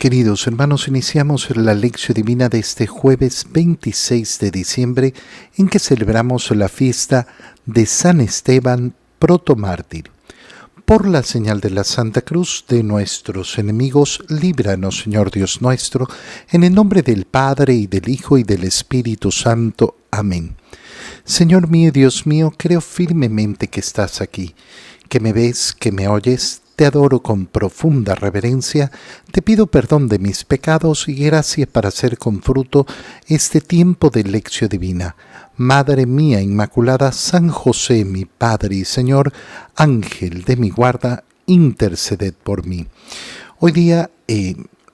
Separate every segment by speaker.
Speaker 1: Queridos hermanos, iniciamos la lección divina de este jueves 26 de diciembre en que celebramos la fiesta de San Esteban, protomártir. Por la señal de la Santa Cruz de nuestros enemigos, líbranos, Señor Dios nuestro, en el nombre del Padre, y del Hijo, y del Espíritu Santo. Amén. Señor mío y Dios mío, creo firmemente que estás aquí, que me ves, que me oyes. Te adoro con profunda reverencia, te pido perdón de mis pecados y gracia para hacer con fruto este tiempo de lección divina. Madre mía Inmaculada, San José, mi Padre y Señor, Ángel de mi guarda, interceded por mí. Hoy día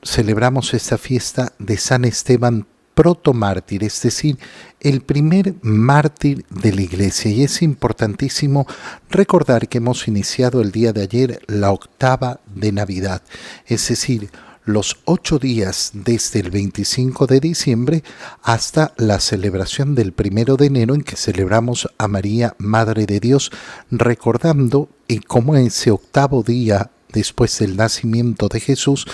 Speaker 1: celebramos esta fiesta de San Esteban, protomártir, es decir, el primer mártir de la Iglesia. Y es importantísimo recordar que hemos iniciado el día de ayer la octava de Navidad, es decir, los 8 días desde el 25 de diciembre hasta la celebración del 1 de enero, en que celebramos a María, Madre de Dios, recordando cómo ese octavo día después del nacimiento de Jesús,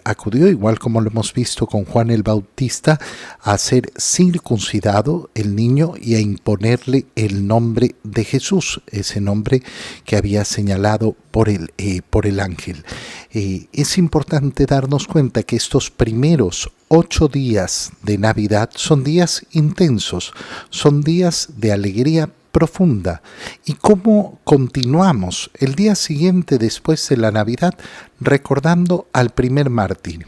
Speaker 1: acudió, igual como lo hemos visto con Juan el Bautista, a ser circuncidado el niño y a imponerle el nombre de Jesús, ese nombre que había señalado por el ángel. Es importante darnos cuenta que estos primeros 8 días de Navidad son días intensos, son días de alegría profunda. ¿Y cómo continuamos el día siguiente después de la Navidad recordando al primer mártir?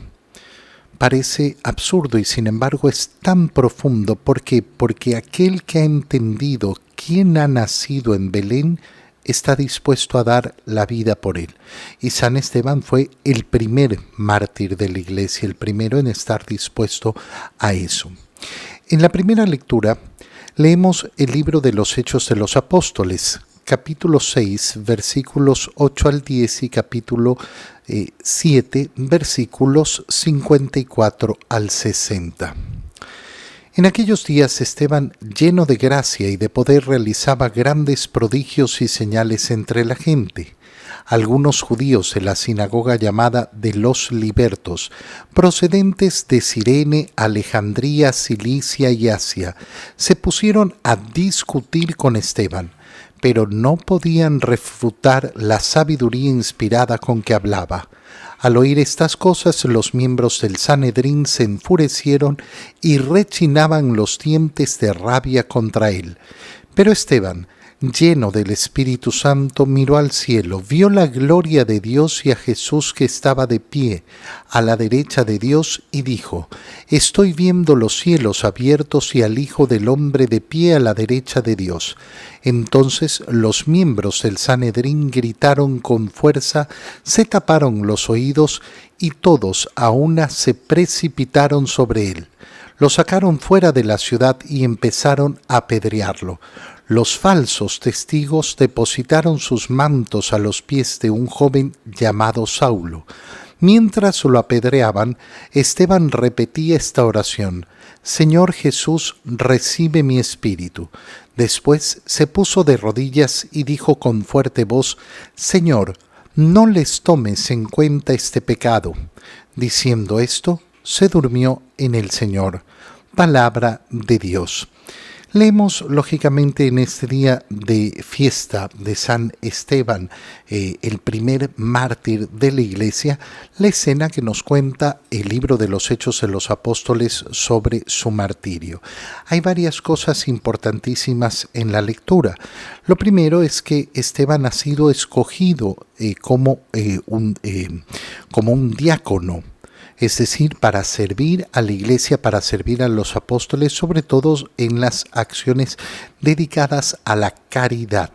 Speaker 1: Parece absurdo y sin embargo es tan profundo. ¿Por qué? Porque aquel que ha entendido quién ha nacido en Belén está dispuesto a dar la vida por él. Y San Esteban fue el primer mártir de la Iglesia, el primero en estar dispuesto a eso. En la primera lectura leemos el libro de los Hechos de los Apóstoles, capítulo 6, versículos 8 al 10 y capítulo 7, versículos 54 al 60. En aquellos días Esteban, lleno de gracia y de poder, realizaba grandes prodigios y señales entre la gente. Algunos judíos de la sinagoga llamada de los Libertos, procedentes de Cirene, Alejandría, Cilicia y Asia, se pusieron a discutir con Esteban, pero no podían refutar la sabiduría inspirada con que hablaba. Al oír estas cosas, los miembros del Sanedrín se enfurecieron y rechinaban los dientes de rabia contra él. Pero Esteban, lleno del Espíritu Santo, miró al cielo, vio la gloria de Dios y a Jesús que estaba de pie a la derecha de Dios y dijo: Estoy viendo los cielos abiertos y al Hijo del Hombre de pie a la derecha de Dios. Entonces los miembros del Sanedrín gritaron con fuerza, se taparon los oídos y todos a una se precipitaron sobre él. Lo sacaron fuera de la ciudad y empezaron a apedrearlo. Los falsos testigos depositaron sus mantos a los pies de un joven llamado Saulo. Mientras lo apedreaban, Esteban repetía esta oración: Señor Jesús, recibe mi espíritu. Después se puso de rodillas y dijo con fuerte voz: Señor, no les tomes en cuenta este pecado. Diciendo esto, se durmió en el Señor. Palabra de Dios. Leemos, lógicamente, en este día de fiesta de San Esteban, el primer mártir de la Iglesia, la escena que nos cuenta el libro de los Hechos de los Apóstoles sobre su martirio. Hay varias cosas importantísimas en la lectura. Lo primero es que Esteban ha sido escogido como un diácono, es decir, para servir a la Iglesia, para servir a los apóstoles, sobre todo en las acciones dedicadas a la caridad.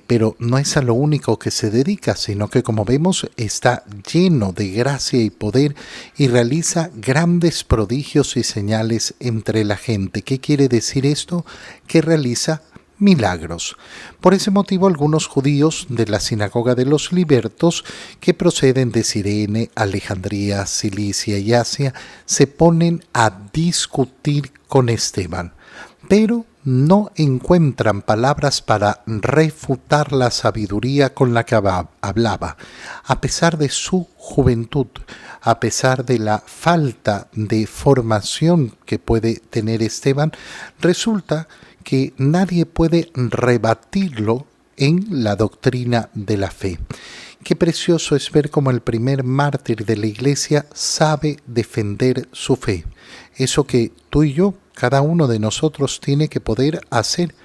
Speaker 1: Pero no es a lo único que se dedica, sino que, como vemos, está lleno de gracia y poder y realiza grandes prodigios y señales entre la gente. ¿Qué quiere decir esto? Que realiza milagros. Por ese motivo, algunos judíos de la sinagoga de los Libertos, que proceden de Cirene, Alejandría, Cilicia y Asia, se ponen a discutir con Esteban, pero no encuentran palabras para refutar la sabiduría con la que hablaba, a pesar de su juventud, a pesar de la falta de formación que puede tener Esteban. Resulta que nadie puede rebatirlo en la doctrina de la fe. Qué precioso es ver cómo el primer mártir de la Iglesia sabe defender su fe. Eso que tú y yo, cada uno de nosotros, tiene que poder hacer.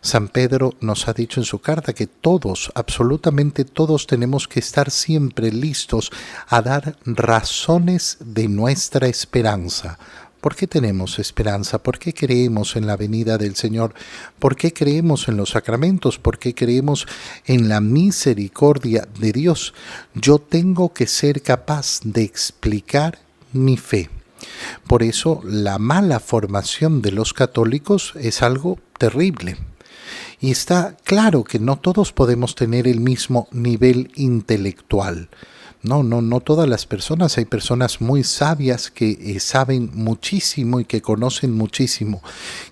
Speaker 1: San Pedro nos ha dicho en su carta que todos, absolutamente todos, tenemos que estar siempre listos a dar razones de nuestra esperanza. ¿Por qué tenemos esperanza? ¿Por qué creemos en la venida del Señor? ¿Por qué creemos en los sacramentos? ¿Por qué creemos en la misericordia de Dios? Yo tengo que ser capaz de explicar mi fe. Por eso la mala formación de los católicos es algo terrible. Y está claro que no todos podemos tener el mismo nivel intelectual. No todas las personas. Hay personas muy sabias que saben muchísimo y que conocen muchísimo,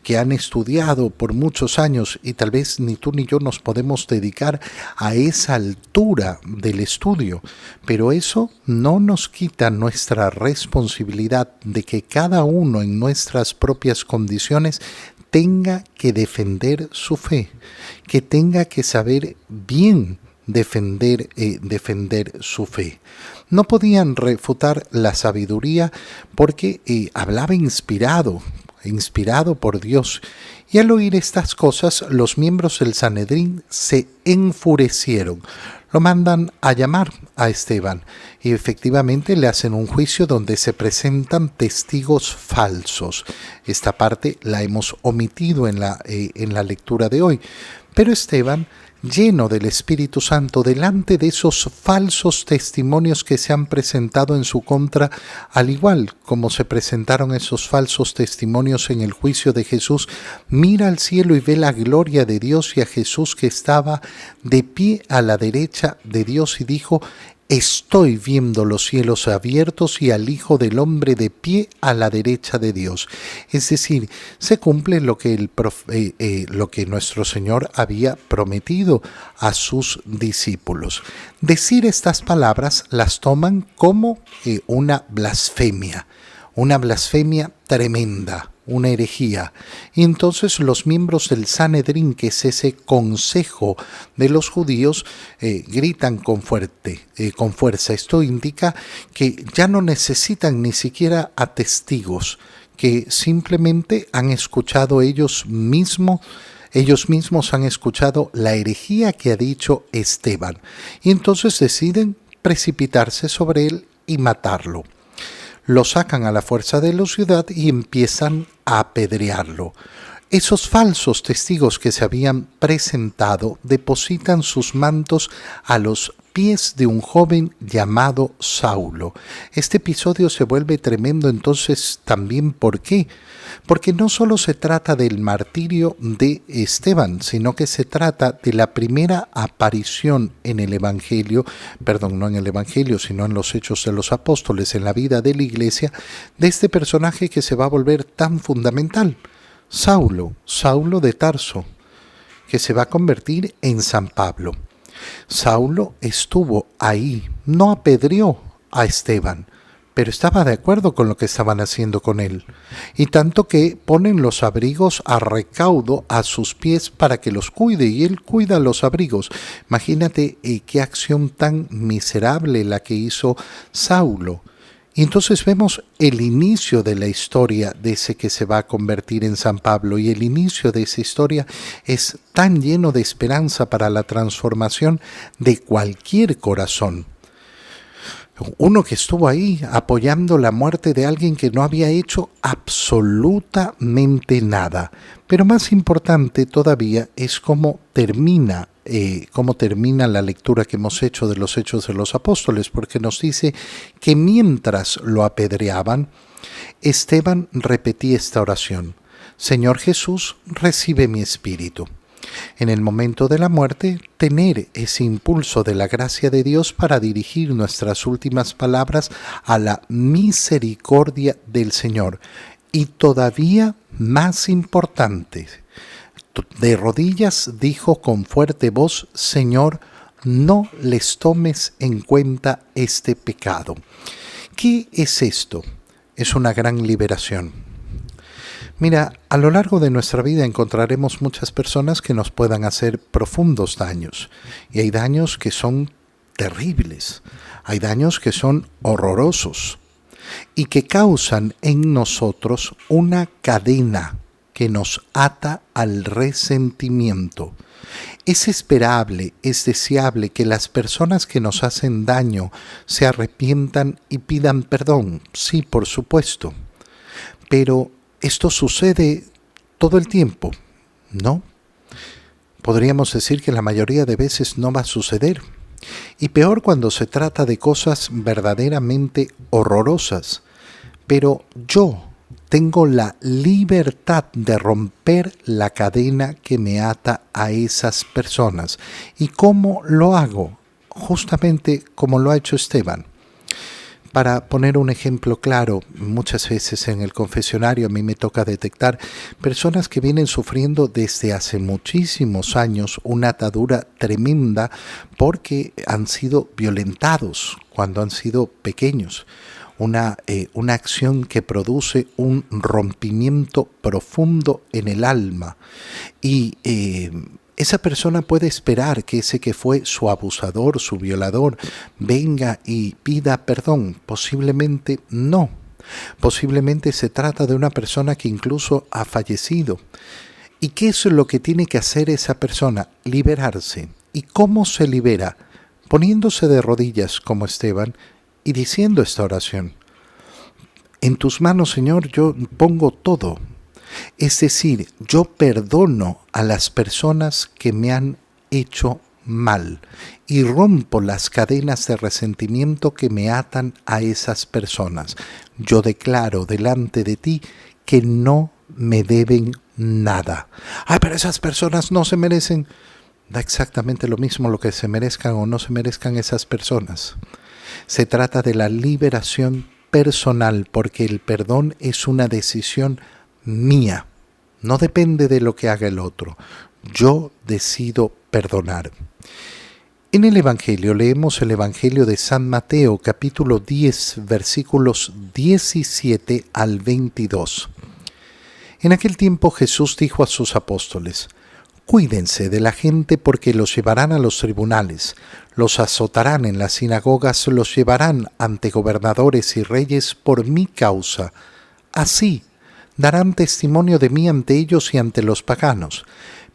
Speaker 1: que han estudiado por muchos años y tal vez ni tú ni yo nos podemos dedicar a esa altura del estudio. Pero eso no nos quita nuestra responsabilidad de que cada uno en nuestras propias condiciones tenga que defender su fe, que tenga que saber bien defender su fe. No podían refutar la sabiduría porque hablaba inspirado por Dios. Y al oír estas cosas, los miembros del Sanedrín se enfurecieron. Lo mandan a llamar a Esteban y efectivamente le hacen un juicio donde se presentan testigos falsos. Esta parte la hemos omitido en la lectura de hoy. Pero Esteban, lleno del Espíritu Santo, delante de esos falsos testimonios que se han presentado en su contra, al igual como se presentaron esos falsos testimonios en el juicio de Jesús, mira al cielo y ve la gloria de Dios y a Jesús que estaba de pie a la derecha de Dios y dijo: estoy viendo los cielos abiertos y al Hijo del Hombre de pie a la derecha de Dios. Es decir, se cumple lo que nuestro Señor había prometido a sus discípulos. Decir estas palabras las toman como una blasfemia tremenda, una herejía. Y entonces los miembros del Sanedrín, que es ese consejo de los judíos, gritan con fuerza. Esto indica que ya no necesitan ni siquiera a testigos, que simplemente han escuchado ellos mismos han escuchado la herejía que ha dicho Esteban. Y entonces deciden precipitarse sobre él y matarlo. Lo sacan a la fuerza de la ciudad y empiezan a apedrearlo. Esos falsos testigos que se habían presentado depositan sus mantos a los pies de un joven llamado Saulo. Este episodio se vuelve tremendo entonces también. ¿Por qué? Porque no solo se trata del martirio de Esteban, sino que se trata de la primera aparición en el Evangelio, no en el Evangelio, sino en los Hechos de los Apóstoles, en la vida de la Iglesia, de este personaje que se va a volver tan fundamental. Saulo de Tarso, que se va a convertir en San Pablo. Saulo estuvo ahí, no apedreó a Esteban, pero estaba de acuerdo con lo que estaban haciendo con él, y tanto que ponen los abrigos a recaudo a sus pies para que los cuide, y él cuida los abrigos. Imagínate qué acción tan miserable la que hizo Saulo. Y entonces vemos el inicio de la historia de ese que se va a convertir en San Pablo, y el inicio de esa historia es tan lleno de esperanza para la transformación de cualquier corazón. Uno que estuvo ahí apoyando la muerte de alguien que no había hecho absolutamente nada. Pero más importante todavía es cómo termina la lectura que hemos hecho de los Hechos de los Apóstoles, porque nos dice que mientras lo apedreaban, Esteban repetía esta oración: Señor Jesús, recibe mi espíritu. En el momento de la muerte, tener ese impulso de la gracia de Dios para dirigir nuestras últimas palabras a la misericordia del Señor. Y todavía más importante, De rodillas dijo con fuerte voz: Señor, no les tomes en cuenta este pecado. ¿Qué es esto? Es una gran liberación. Mira, a lo largo de nuestra vida encontraremos muchas personas que nos puedan hacer profundos daños. Y hay daños que son terribles. Hay daños que son horrorosos y que causan en nosotros una cadena que nos ata al resentimiento. Es esperable, es deseable que las personas que nos hacen daño se arrepientan y pidan perdón. Sí, por supuesto. Pero esto sucede todo el tiempo, ¿no? Podríamos decir que la mayoría de veces no va a suceder. Y peor cuando se trata de cosas verdaderamente horrorosas. Pero yo tengo la libertad de romper la cadena que me ata a esas personas. ¿Y cómo lo hago? Justamente como lo ha hecho Esteban. Para poner un ejemplo claro, muchas veces en el confesionario a mí me toca detectar personas que vienen sufriendo desde hace muchísimos años una atadura tremenda porque han sido violentados cuando han sido pequeños. Una acción que produce un rompimiento profundo en el alma. Y esa persona puede esperar que ese que fue su abusador, su violador, venga y pida perdón. Posiblemente no. Posiblemente se trata de una persona que incluso ha fallecido. ¿Y qué es lo que tiene que hacer esa persona? Liberarse. ¿Y cómo se libera? Poniéndose de rodillas como Esteban y diciendo esta oración: en tus manos, Señor, yo pongo todo. Es decir, yo perdono a las personas que me han hecho mal y rompo las cadenas de resentimiento que me atan a esas personas. Yo declaro delante de ti que no me deben nada. Ay, pero esas personas no se merecen. Da exactamente lo mismo lo que se merezcan o no se merezcan esas personas. Se trata de la liberación personal, porque el perdón es una decisión mía. No depende de lo que haga el otro. Yo decido perdonar. En el Evangelio leemos el Evangelio de San Mateo, capítulo 10, versículos 17 al 22. En aquel tiempo Jesús dijo a sus apóstoles: cuídense de la gente porque los llevarán a los tribunales, los azotarán en las sinagogas, los llevarán ante gobernadores y reyes por mi causa. Así darán testimonio de mí ante ellos y ante los paganos.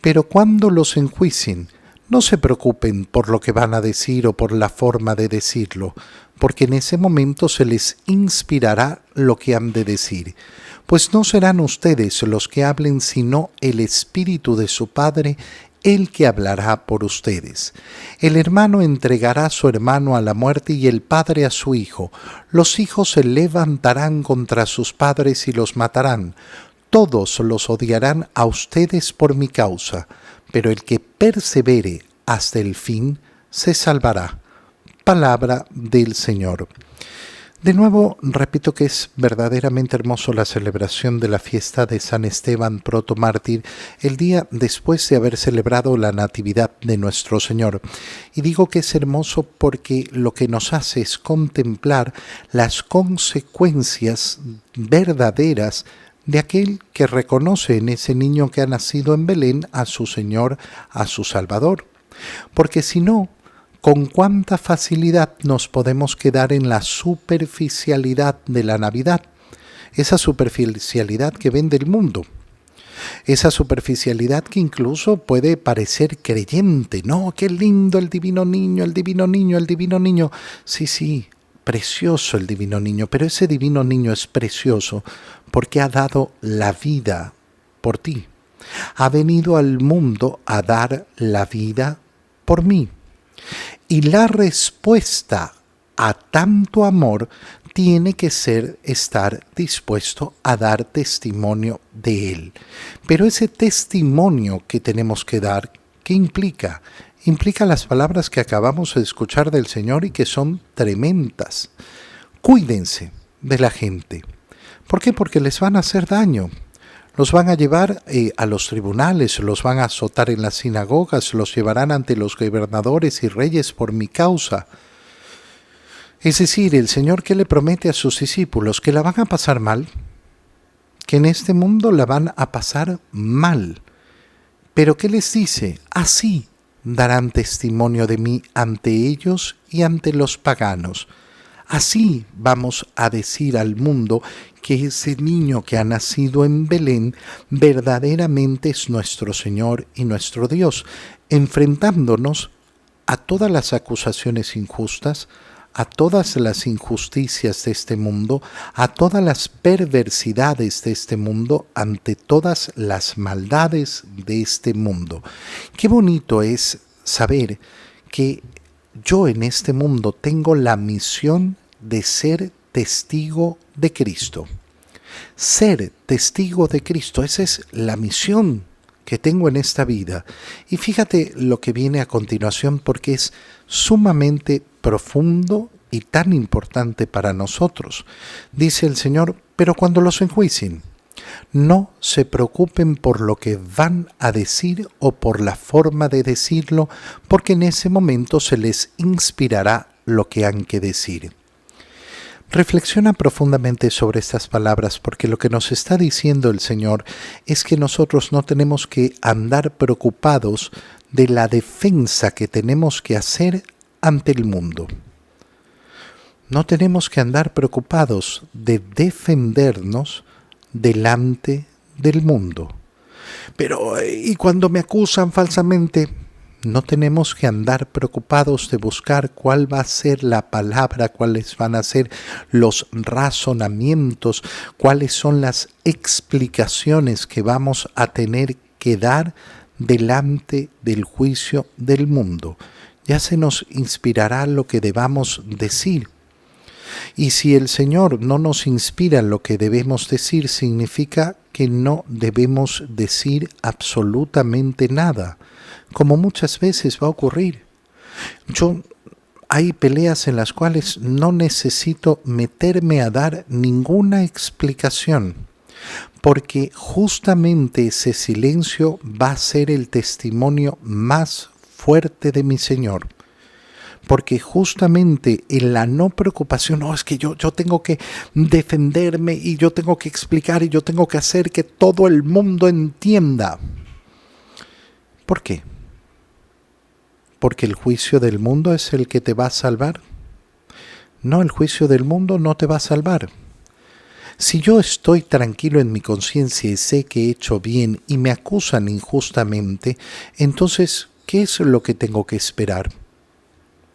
Speaker 1: Pero cuando los enjuicien, no se preocupen por lo que van a decir o por la forma de decirlo, porque en ese momento se les inspirará lo que han de decir. Pues no serán ustedes los que hablen, sino el Espíritu de su Padre, el que hablará por ustedes. El hermano entregará a su hermano a la muerte y el padre a su hijo. Los hijos se levantarán contra sus padres y los matarán. Todos los odiarán a ustedes por mi causa, pero el que persevere hasta el fin se salvará. Palabra del Señor. De nuevo, repito que es verdaderamente hermoso la celebración de la fiesta de San Esteban protomártir, el día después de haber celebrado la Natividad de nuestro Señor. Y digo que es hermoso porque lo que nos hace es contemplar las consecuencias verdaderas de aquel que reconoce en ese niño que ha nacido en Belén a su Señor, a su Salvador. Porque si no, con cuánta facilidad nos podemos quedar en la superficialidad de la Navidad, esa superficialidad que vende el mundo, esa superficialidad que incluso puede parecer creyente. No, qué lindo el divino niño, el divino niño, el divino niño. Sí, precioso el divino niño, pero ese divino niño es precioso porque ha dado la vida por ti. Ha venido al mundo a dar la vida por mí. Y la respuesta a tanto amor tiene que ser estar dispuesto a dar testimonio de Él. Pero ese testimonio que tenemos que dar, ¿qué implica? Implica las palabras que acabamos de escuchar del Señor y que son tremendas. Cuídense de la gente. ¿Por qué? Porque les van a hacer daño. Los van a llevar a los tribunales, los van a azotar en las sinagogas, los llevarán ante los gobernadores y reyes por mi causa. Es decir, el Señor que le promete a sus discípulos que la van a pasar mal, que en este mundo la van a pasar mal. Pero ¿qué les dice? Así darán testimonio de mí ante ellos y ante los paganos. Así vamos a decir al mundo que ese niño que ha nacido en Belén verdaderamente es nuestro Señor y nuestro Dios, enfrentándonos a todas las acusaciones injustas, a todas las injusticias de este mundo, a todas las perversidades de este mundo, ante todas las maldades de este mundo. Qué bonito es saber que yo en este mundo tengo la misión de ser testigo de Cristo. Ser testigo de Cristo, esa es la misión que tengo en esta vida. Y fíjate lo que viene a continuación porque es sumamente profundo y tan importante para nosotros. Dice el Señor, pero cuando los enjuicien, no se preocupen por lo que van a decir o por la forma de decirlo, porque en ese momento se les inspirará lo que han que decir. Reflexiona profundamente sobre estas palabras porque lo que nos está diciendo el Señor es que nosotros no tenemos que andar preocupados de la defensa que tenemos que hacer ante el mundo. No tenemos que andar preocupados de defendernos delante del mundo. Pero, ¿y cuando me acusan falsamente? No tenemos que andar preocupados de buscar cuál va a ser la palabra, cuáles van a ser los razonamientos, cuáles son las explicaciones que vamos a tener que dar delante del juicio del mundo. Ya se nos inspirará lo que debamos decir. Y si el Señor no nos inspira lo que debemos decir, significa que no debemos decir absolutamente nada, como muchas veces va a ocurrir. Hay peleas en las cuales no necesito meterme a dar ninguna explicación, porque justamente ese silencio va a ser el testimonio más fuerte de mi Señor. Porque justamente en la no preocupación, no, es que yo tengo que defenderme y yo tengo que explicar y yo tengo que hacer que todo el mundo entienda. ¿Por qué? ¿Porque el juicio del mundo es el que te va a salvar? No, el juicio del mundo no te va a salvar. Si yo estoy tranquilo en mi conciencia y sé que he hecho bien y me acusan injustamente, entonces, ¿qué es lo que tengo que esperar?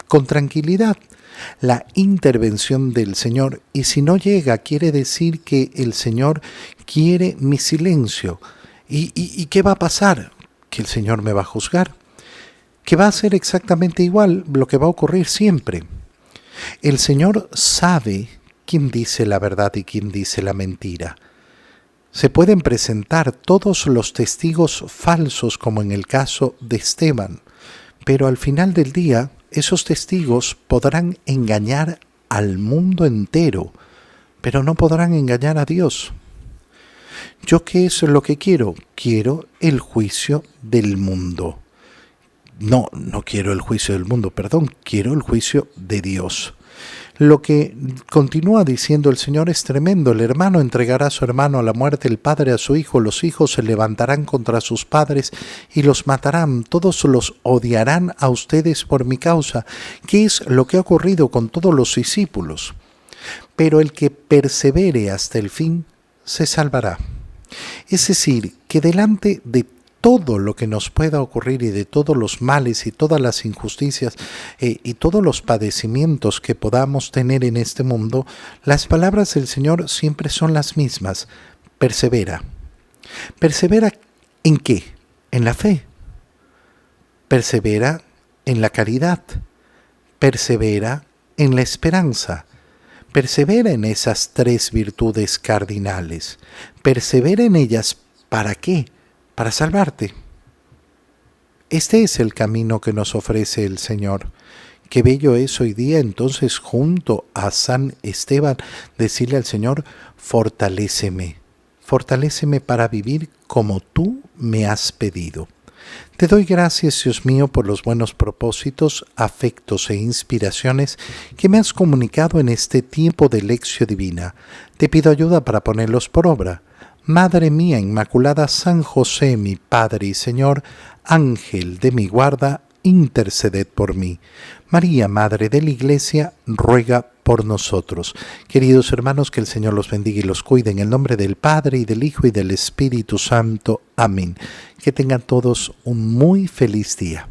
Speaker 1: Con tranquilidad, la intervención del Señor, y si no llega, quiere decir que el Señor quiere mi silencio. ¿Y qué va a pasar? Que el Señor me va a juzgar, que va a ser exactamente igual lo que va a ocurrir siempre. El Señor sabe quién dice la verdad y quién dice la mentira. Se pueden presentar todos los testigos falsos como en el caso de Esteban, pero al final del día esos testigos podrán engañar al mundo entero, pero no podrán engañar a Dios. ¿Yo qué es lo que quiero? Quiero el juicio del mundo. No quiero el juicio del mundo, quiero el juicio de Dios. Lo que continúa diciendo el Señor es tremendo. El hermano entregará a su hermano a la muerte, el padre a su hijo, los hijos se levantarán contra sus padres y los matarán. Todos los odiarán a ustedes por mi causa. ¿Qué es lo que ha ocurrido con todos los discípulos? Pero el que persevere hasta el fin se salvará. Es decir, que delante de todo lo que nos pueda ocurrir y de todos los males y todas las injusticias y todos los padecimientos que podamos tener en este mundo, las palabras del Señor siempre son las mismas. Persevera. ¿Persevera en qué? En la fe. Persevera en la caridad. Persevera en la esperanza. Persevera en esas 3 virtudes cardinales. Persevera en ellas. ¿Para qué? Para salvarte. Este es el camino que nos ofrece el Señor. Qué bello es hoy día entonces junto a San Esteban decirle al Señor, fortaléceme, Fortaléceme para vivir como tú me has pedido. Te doy gracias, Dios mío, por los buenos propósitos, afectos e inspiraciones que me has comunicado en este tiempo de lección divina. Te pido ayuda para ponerlos por obra. Madre mía Inmaculada, San José, mi Padre y Señor, Ángel de mi guarda, interceded por mí. María, Madre de la Iglesia, ruega por nosotros. Queridos hermanos, que el Señor los bendiga y los cuide en el nombre del Padre, y del Hijo, y del Espíritu Santo. Amén. Que tengan todos un muy feliz día.